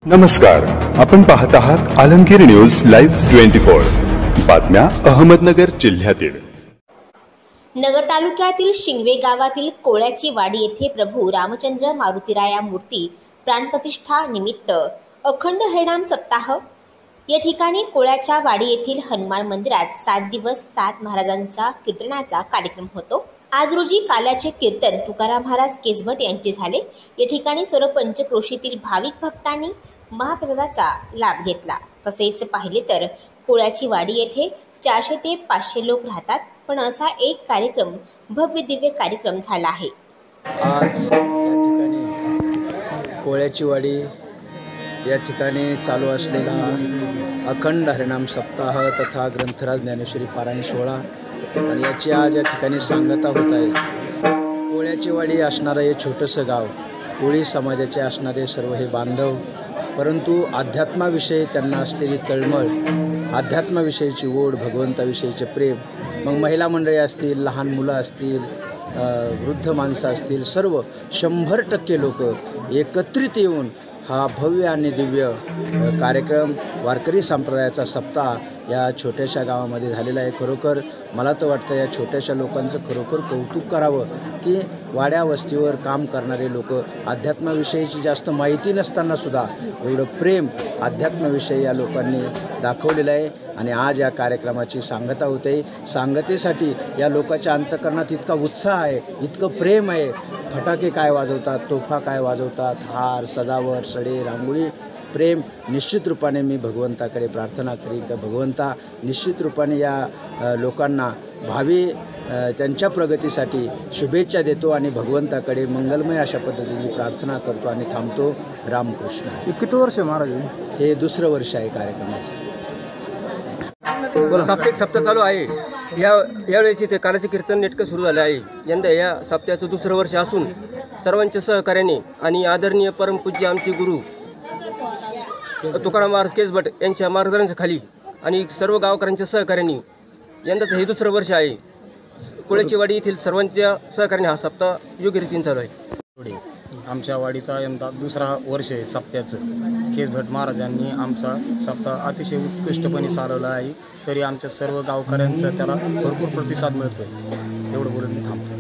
नमस्कार, आपण पाहत आहात आलमगीर न्यूज लाईव्ह 24 बातम्या अहमदनगर जिल्ह्यातील। नगर तालुक्यातील शिंगवे गावातील कोळ्याची वाडी येथे प्रभू रामचंद्र मारुतीराया मूर्ती प्राणप्रतिष्ठा निमित्त अखंड हरिनाम सप्ताह या ठिकाणी कोळ्याच्या वाडी येथील हनुमान मंदिरात 7 दिवस 7 महाराजांचा कीर्तनाचा कार्यक्रम होतो। आज रोजी काल्याचे कीर्तन तुकाराम महाराज केसभट यांचे झाले। या ठिकाणी सर्व पंचक्रोशीतील भाविक भक्तांनी महाप्रसादाचा लाभ घेतला। तसेच पाहिले तर कोळ्याची वाडी येथे 400 ते 500 लोक राहतात, पण असा एक कार्यक्रम भव्य दिव्य कार्यक्रम झाला आहे। आज या ठिकाणी कोळ्याची वाडी या ठिकाणी चालू असलेला अखंड हरिनाम सप्ताह तथा ग्रंथराज ज्ञानेश्वरी पारायण सोहळा आणि याची आज या ठिकाणी सांगता होत आहे। कोळ्याची वाडी असणारं हे छोटंसं गाव, कोळी समाजाचे असणारे सर्व हे बांधव, परंतु अध्यात्माविषयी त्यांना असलेली तळमळ, अध्यात्माविषयीची ओढ, भगवंताविषयीचे प्रेम, मग महिला मंडळी असतील, लहान मुलं असतील, वृद्ध माणसं असतील, सर्व 100% लोक एकत्रित येऊन हा भव्य आणि दिव्य कार्यक्रम वारकरी संप्रदायाचा सप्ताह या छोट्याशा गावामध्ये झालेला आहे। खरोखर मला तर वाटतं या छोट्याशा लोकांचं खरोखर कौतुक करावं की वाड्या वस्तीवर काम करणारे लोक अध्यात्माविषयीची जास्त माहिती नसतानासुद्धा एवढं प्रेम अध्यात्माविषयी या लोकांनी दाखवलेलं आहे आणि आज या कार्यक्रमाची सांगता होते। सांगतेसाठी या लोकांच्या अंतःकरणात इतका उत्साह आहे, इतकं प्रेम आहे। फटाके काय वाजवतात, तोफा काय वाजवतात, हार, सजावट, सडे, रांगोळी, प्रेम। निश्चित रूपाने मी भगवंताकडे प्रार्थना करीन की भगवंता निश्चित रूपाने या लोकांना भावी त्यांच्या प्रगतीसाठी शुभेच्छा देतो आणि भगवंताकडे मंगलमय अशा पद्धतीची प्रार्थना करतो आणि थांबतो। रामकृष्ण। किती वर्ष महाराज? हे दुसरं वर्ष आहे कार्यक्रमाचं। साप्ताहिक सप्ताह चालू आहे। यावेळेस इथे कालाचे कीर्तन नेटकं सुरू झालं आहे। यंदा या सप्त्याचं दुसरं वर्ष असून सर्वांच्या सहकार्याने आणि आदरणीय परमपूज्य आमचे गुरु तुकाराम महाराज केसभट यांच्या मार्गदर्शनाखाली आणि सर्व गावकऱ्यांच्या सहकार्याने यंदाचं हे दुसरं वर्ष आहे। कोळ्याची वाडी येथील सर्वांच्या सहकार्याने हा सप्ताह योग्य रीतीने चालू आहे। आमच्या वाडीचा यंदा दुसरा वर्ष आहे सप्त्याचं। केसभट महाराजांनी आमचा सप्ताह अतिशय उत्कृष्टपणे चालवला आहे, तरी आमच्या सर्व गावकऱ्यांचा त्याला भरपूर प्रतिसाद मिळतो। एवढं बोलून मी थांबतो।